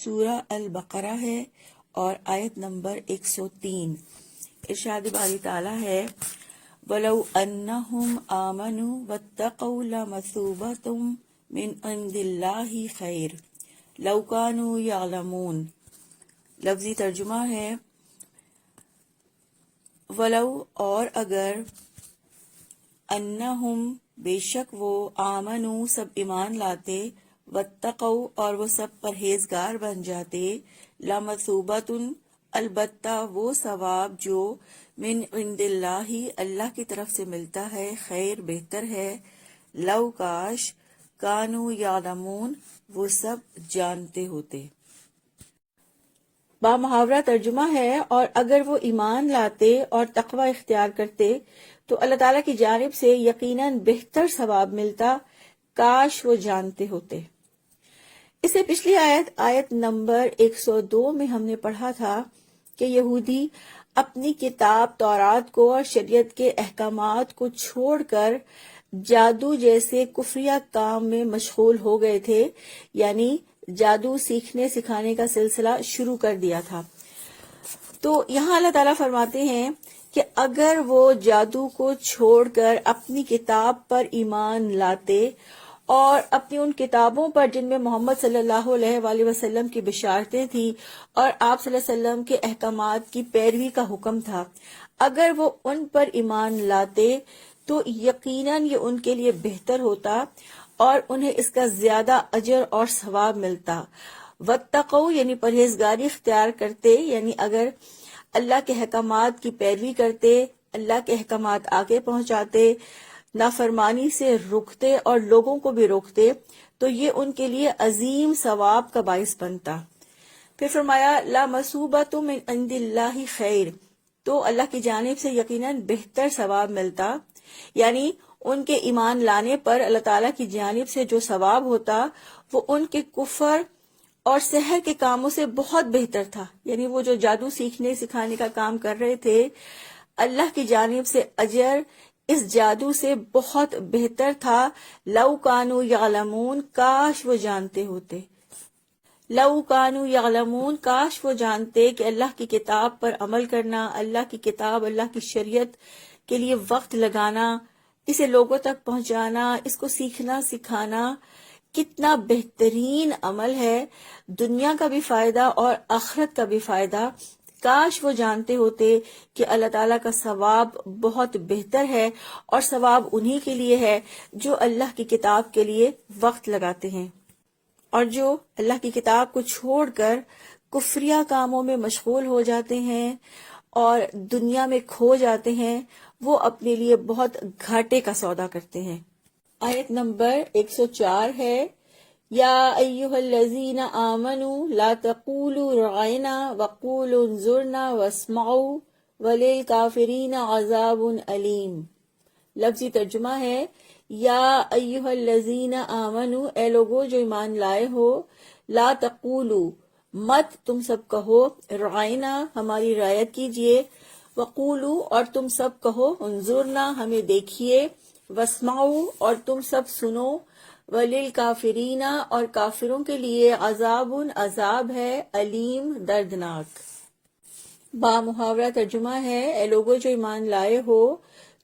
سورہ البقرہ ہے اور آیت نمبر 103۔ ارشاد باری تعالیٰ ہے وَلَوْ أَنَّهُمْ آمَنُوا وَاتَّقَوْا لَمَثُوبَةٌ مِّنْ عِندِ اللَّهِ خَيْرٌ لَوْ كَانُوا يَعْلَمُونَ۔ لفظی ترجمہ ہے ولو اور اگر انہم بے شک وہ آمنوا سب ایمان لاتے واتقوا اور وہ سب پرہیزگار بن جاتے لمثوبۃ البتہ وہ ثواب جو من عند اللہ اللہ کی طرف سے ملتا ہے خیر بہتر ہے لو کاش کانوا یعلمون وہ سب جانتے ہوتے۔ با محاورہ ترجمہ ہے اور اگر وہ ایمان لاتے اور تقوی اختیار کرتے تو اللہ تعالیٰ کی جانب سے یقیناً بہتر ثواب ملتا کاش وہ جانتے ہوتے۔ اس سے پچھلی آیت نمبر 102 میں ہم نے پڑھا تھا کہ یہودی اپنی کتاب تورات کو اور شریعت کے احکامات کو چھوڑ کر جادو جیسے کفریہ کام میں مشغول ہو گئے تھے، یعنی جادو سیکھنے سکھانے کا سلسلہ شروع کر دیا تھا۔ تو یہاں اللہ تعالیٰ فرماتے ہیں کہ اگر وہ جادو کو چھوڑ کر اپنی کتاب پر ایمان لاتے اور اپنی ان کتابوں پر جن میں محمد صلی اللہ علیہ وآلہ وسلم کی بشارتیں تھیں اور آپ صلی اللہ علیہ وسلم کے احکامات کی پیروی کا حکم تھا، اگر وہ ان پر ایمان لاتے تو یقیناً یہ ان کے لیے بہتر ہوتا اور انہیں اس کا زیادہ اجر اور ثواب ملتا۔ واتقوا یعنی پرہیزگاری اختیار کرتے، یعنی اگر اللہ کے احکامات کی پیروی کرتے، اللہ کے احکامات آگے پہنچاتے، نافرمانی سے روکتے اور لوگوں کو بھی روکتے تو یہ ان کے لیے عظیم ثواب کا باعث بنتا۔ پھر فرمایا لا مثوبۃ من عند اللہ خیر، تو اللہ کی جانب سے یقیناً بہتر ثواب ملتا، یعنی ان کے ایمان لانے پر اللہ تعالیٰ کی جانب سے جو ثواب ہوتا وہ ان کے کفر اور سحر کے کاموں سے بہت بہتر تھا، یعنی وہ جو جادو سیکھنے سکھانے کا کام کر رہے تھے اللہ کی جانب سے اجر اس جادو سے بہت بہتر تھا لو کانوا یعلمون کاش وہ جانتے ہوتے۔ لو کانوا یعلمون کاش وہ جانتے کہ اللہ کی کتاب پر عمل کرنا، اللہ کی کتاب اللہ کی شریعت کے لیے وقت لگانا، اسے لوگوں تک پہنچانا، اس کو سیکھنا سکھانا کتنا بہترین عمل ہے، دنیا کا بھی فائدہ اور آخرت کا بھی فائدہ۔ کاش وہ جانتے ہوتے کہ اللہ تعالیٰ کا ثواب بہت بہتر ہے اور ثواب انہی کے لیے ہے جو اللہ کی کتاب کے لیے وقت لگاتے ہیں اور جو اللہ کی کتاب کو چھوڑ کر کفریہ کاموں میں مشغول ہو جاتے ہیں اور دنیا میں کھو جاتے ہیں، وہ اپنے لیے بہت گھاٹے کا سودا کرتے ہیں۔ آیت نمبر 104 ہے یا ایھا الذین آمنوا لا تقولوا رعینا وقولوا انظرنا واسمعوا وللکافرین عذاب علیم۔ لفظی ترجمہ ہے یا ایھا الذین آمنوا، اے لوگو جو ایمان لائے ہو، لا تقولوا مت تم سب کہو رعینا ہماری رعایت کیجئے، وقولوا اور تم سب کہو انظرنا ہمیں دیکھیے، واسمعوا اور تم سب سنو، وللکافرین اور کافروں کے لیے عذاب ہے علیم دردناک۔ با محاورہ ترجمہ ہے اے لوگو جو ایمان لائے ہو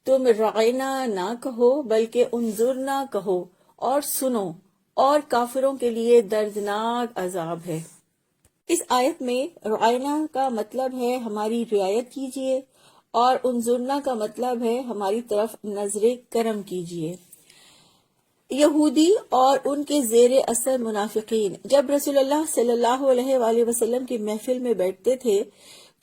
تم رعینا نہ کہو بلکہ انظرنا کہو اور سنو، اور کافروں کے لیے دردناک عذاب ہے۔ اس آیت میں رعینا کا مطلب ہے ہماری رعایت کیجیے اور انظرنا کا مطلب ہے ہماری طرف نظر کرم کیجیے۔ یہودی اور ان کے زیر اثر منافقین جب رسول اللہ صلی اللہ علیہ وآلہ وسلم کی محفل میں بیٹھتے تھے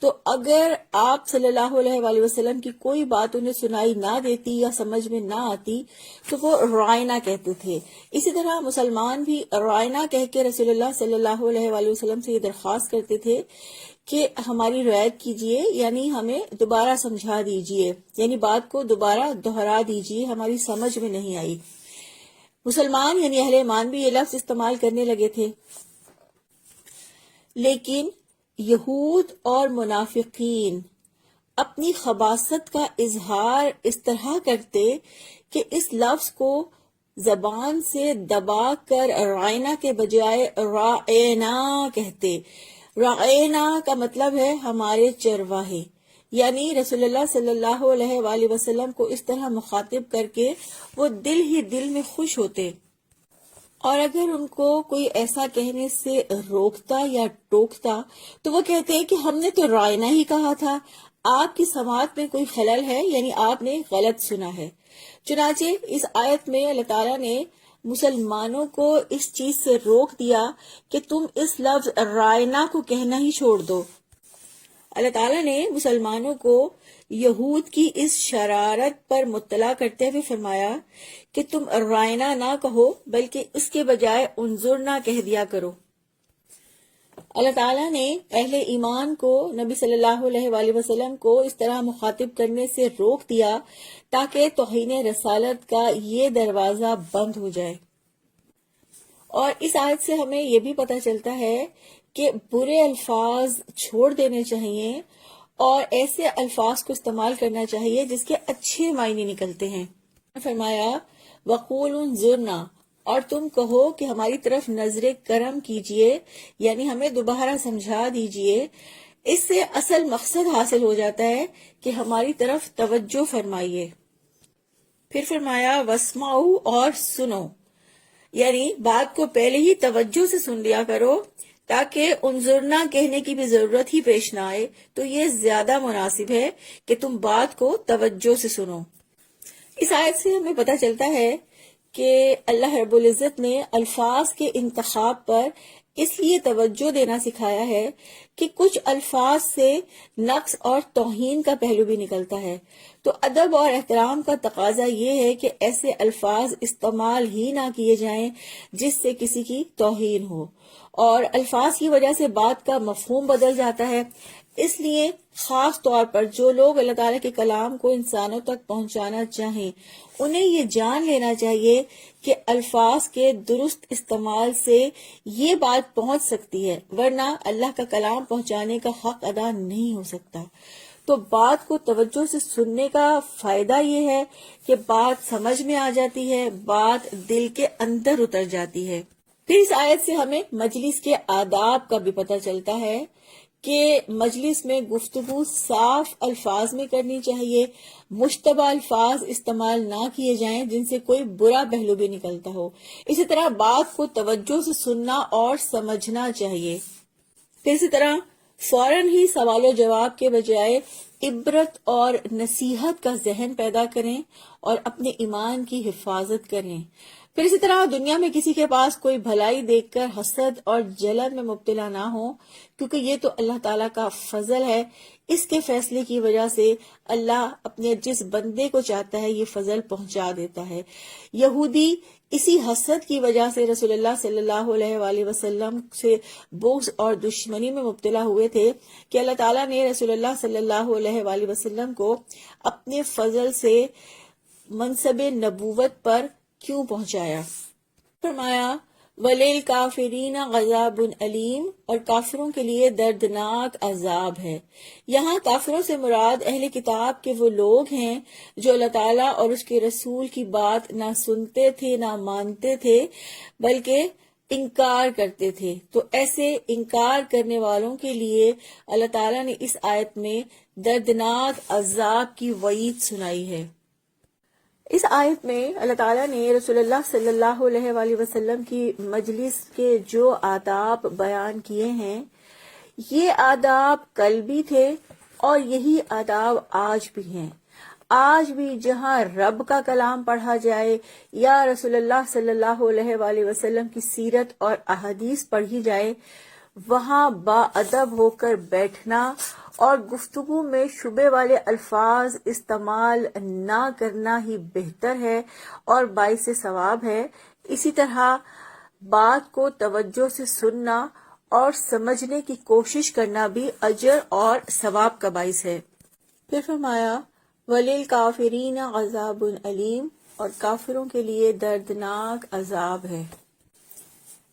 تو اگر آپ صلی اللہ علیہ وآلہ وسلم کی کوئی بات انہیں سنائی نہ دیتی یا سمجھ میں نہ آتی تو وہ رعینا کہتے تھے۔ اسی طرح مسلمان بھی رعینا کہہ کے رسول اللہ صلی اللہ علیہ وآلہ وسلم سے یہ درخواست کرتے تھے کہ ہماری رعایت کیجیے، یعنی ہمیں دوبارہ سمجھا دیجیے، یعنی بات کو دوبارہ دہرا دیجیے، ہماری سمجھ میں نہیں آئی۔ مسلمان یعنی اہل ایمان بھی یہ لفظ استعمال کرنے لگے تھے، لیکن یہود اور منافقین اپنی خباثت کا اظہار اس طرح کرتے کہ اس لفظ کو زبان سے دبا کر رائنا کے بجائے رائنا کہتے. رائنا کا مطلب ہے ہمارے چرواہے، یعنی رسول اللہ صلی اللہ علیہ وآلہ وسلم کو اس طرح مخاطب کر کے وہ دل ہی دل میں خوش ہوتے، اور اگر ان کو کوئی ایسا کہنے سے روکتا یا ٹوکتا تو وہ کہتے کہ ہم نے تو رائنا ہی کہا تھا، آپ کی سماعت میں کوئی خلل ہے، یعنی آپ نے غلط سنا ہے. چنانچہ اس آیت میں اللہ تعالیٰ نے مسلمانوں کو اس چیز سے روک دیا کہ تم اس لفظ رائنا کو کہنا ہی چھوڑ دو. اللہ تعالیٰ نے مسلمانوں کو یہود کی اس شرارت پر مطلع کرتے ہوئے فرمایا کہ تم رائنا نہ کہو بلکہ اس کے بجائے انظرنا کہہ دیا کرو. اللہ تعالیٰ نے اہل ایمان کو نبی صلی اللہ علیہ وآلہ وسلم کو اس طرح مخاطب کرنے سے روک دیا تاکہ توہین رسالت کا یہ دروازہ بند ہو جائے. اور اس آیت سے ہمیں یہ بھی پتہ چلتا ہے کہ برے الفاظ چھوڑ دینے چاہیے اور ایسے الفاظ کو استعمال کرنا چاہیے جس کے اچھے معنی نکلتے ہیں. فرمایا وَقُولُوا انظُرْنَا، اور تم کہو کہ ہماری طرف نظر کرم کیجئے، یعنی ہمیں دوبارہ سمجھا دیجئے. اس سے اصل مقصد حاصل ہو جاتا ہے کہ ہماری طرف توجہ فرمائیے. پھر فرمایا وَاسْمَعُوا، اور سنو، یعنی بات کو پہلے ہی توجہ سے سن لیا کرو تاکہ انظرنا کہنے کی بھی ضرورت ہی پیش نہ آئے. تو یہ زیادہ مناسب ہے کہ تم بات کو توجہ سے سنو. اس آیت سے ہمیں پتہ چلتا ہے کہ اللہ رب العزت نے الفاظ کے انتخاب پر اس لیے توجہ دینا سکھایا ہے کہ کچھ الفاظ سے نقص اور توہین کا پہلو بھی نکلتا ہے. تو ادب اور احترام کا تقاضا یہ ہے کہ ایسے الفاظ استعمال ہی نہ کیے جائیں جس سے کسی کی توہین ہو، اور الفاظ کی وجہ سے بات کا مفہوم بدل جاتا ہے. اس لیے خاص طور پر جو لوگ اللہ تعالیٰ کے کلام کو انسانوں تک پہنچانا چاہیں انہیں یہ جان لینا چاہیے کہ الفاظ کے درست استعمال سے یہ بات پہنچ سکتی ہے، ورنہ اللہ کا کلام پہنچانے کا حق ادا نہیں ہو سکتا. تو بات کو توجہ سے سننے کا فائدہ یہ ہے کہ بات سمجھ میں آ جاتی ہے، بات دل کے اندر اتر جاتی ہے. پھر اس آیت سے ہمیں مجلس کے آداب کا بھی پتہ چلتا ہے کہ مجلس میں گفتگو صاف الفاظ میں کرنی چاہیے، مشتبہ الفاظ استعمال نہ کیے جائیں جن سے کوئی برا پہلو بھی نکلتا ہو. اسی طرح بات کو توجہ سے سننا اور سمجھنا چاہیے. پھر اسی طرح فوراً ہی سوال و جواب کے بجائے عبرت اور نصیحت کا ذہن پیدا کریں اور اپنے ایمان کی حفاظت کریں. پھر اسی طرح دنیا میں کسی کے پاس کوئی بھلائی دیکھ کر حسد اور جلن میں مبتلا نہ ہو، کیونکہ یہ تو اللہ تعالیٰ کا فضل ہے. اس کے فیصلے کی وجہ سے اللہ اپنے جس بندے کو چاہتا ہے یہ فضل پہنچا دیتا ہے. یہودی اسی حسد کی وجہ سے رسول اللہ صلی اللہ علیہ وآلہ وسلم سے بغض اور دشمنی میں مبتلا ہوئے تھے کہ اللہ تعالیٰ نے رسول اللہ صلی اللہ علیہ وآلہ وسلم کو اپنے فضل سے منصب نبوت پر کیوں پہنچایا. فرمایا وَلِلْكَافِرِينَ عَذَابٌ أَلِيمٌ، اور کافروں کے لیے دردناک عذاب ہے. یہاں کافروں سے مراد اہل کتاب کے وہ لوگ ہیں جو اللہ تعالیٰ اور اس کے رسول کی بات نہ سنتے تھے نہ مانتے تھے بلکہ انکار کرتے تھے. تو ایسے انکار کرنے والوں کے لیے اللہ تعالیٰ نے اس آیت میں دردناک عذاب کی وعید سنائی ہے. اس آیت میں اللہ تعالیٰ نے رسول اللہ صلی اللہ علیہ وآلہ وسلم کی مجلس کے جو آداب بیان کیے ہیں یہ آداب کل بھی تھے اور یہی آداب آج بھی ہیں. آج بھی جہاں رب کا کلام پڑھا جائے یا رسول اللہ صلی اللہ علیہ وآلہ وسلم کی سیرت اور احادیث پڑھی جائے وہاں با ادب ہو کر بیٹھنا اور گفتگو میں شبہ والے الفاظ استعمال نہ کرنا ہی بہتر ہے اور باعث ثواب ہے. اسی طرح بات کو توجہ سے سننا اور سمجھنے کی کوشش کرنا بھی اجر اور ثواب کا باعث ہے. پھر فرمایا وَلِلْكَافِرِينَ عَذَابٌ أَلِيمٌ، اور کافروں کے لیے دردناک عذاب ہے.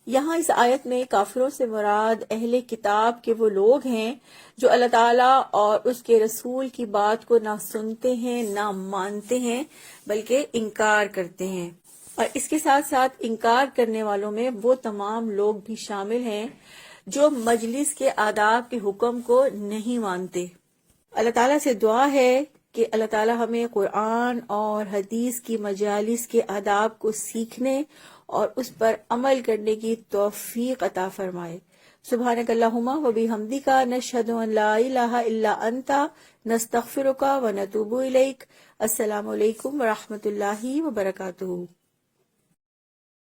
یہاں اس آیت میں کافروں سے مراد اہل کتاب کے وہ لوگ ہیں جو اللہ تعالیٰ اور اس کے رسول کی بات کو نہ سنتے ہیں نہ مانتے ہیں بلکہ انکار کرتے ہیں. اور اس کے ساتھ ساتھ انکار کرنے والوں میں وہ تمام لوگ بھی شامل ہیں جو مجلس کے آداب کے حکم کو نہیں مانتے۔ اللہ تعالیٰ سے دعا ہے کہ اللہ تعالیٰ ہمیں قرآن اور حدیث کی مجالس کے آداب کو سیکھنے اور اس پر عمل کرنے کی توفیق عطا فرمائے۔ سبحانک اللہم و بحمدک، نشہد ان لا الہ الا انت، نستغفرک و نتوب الیک۔ السلام علیکم ورحمۃ اللہ وبرکاتہ۔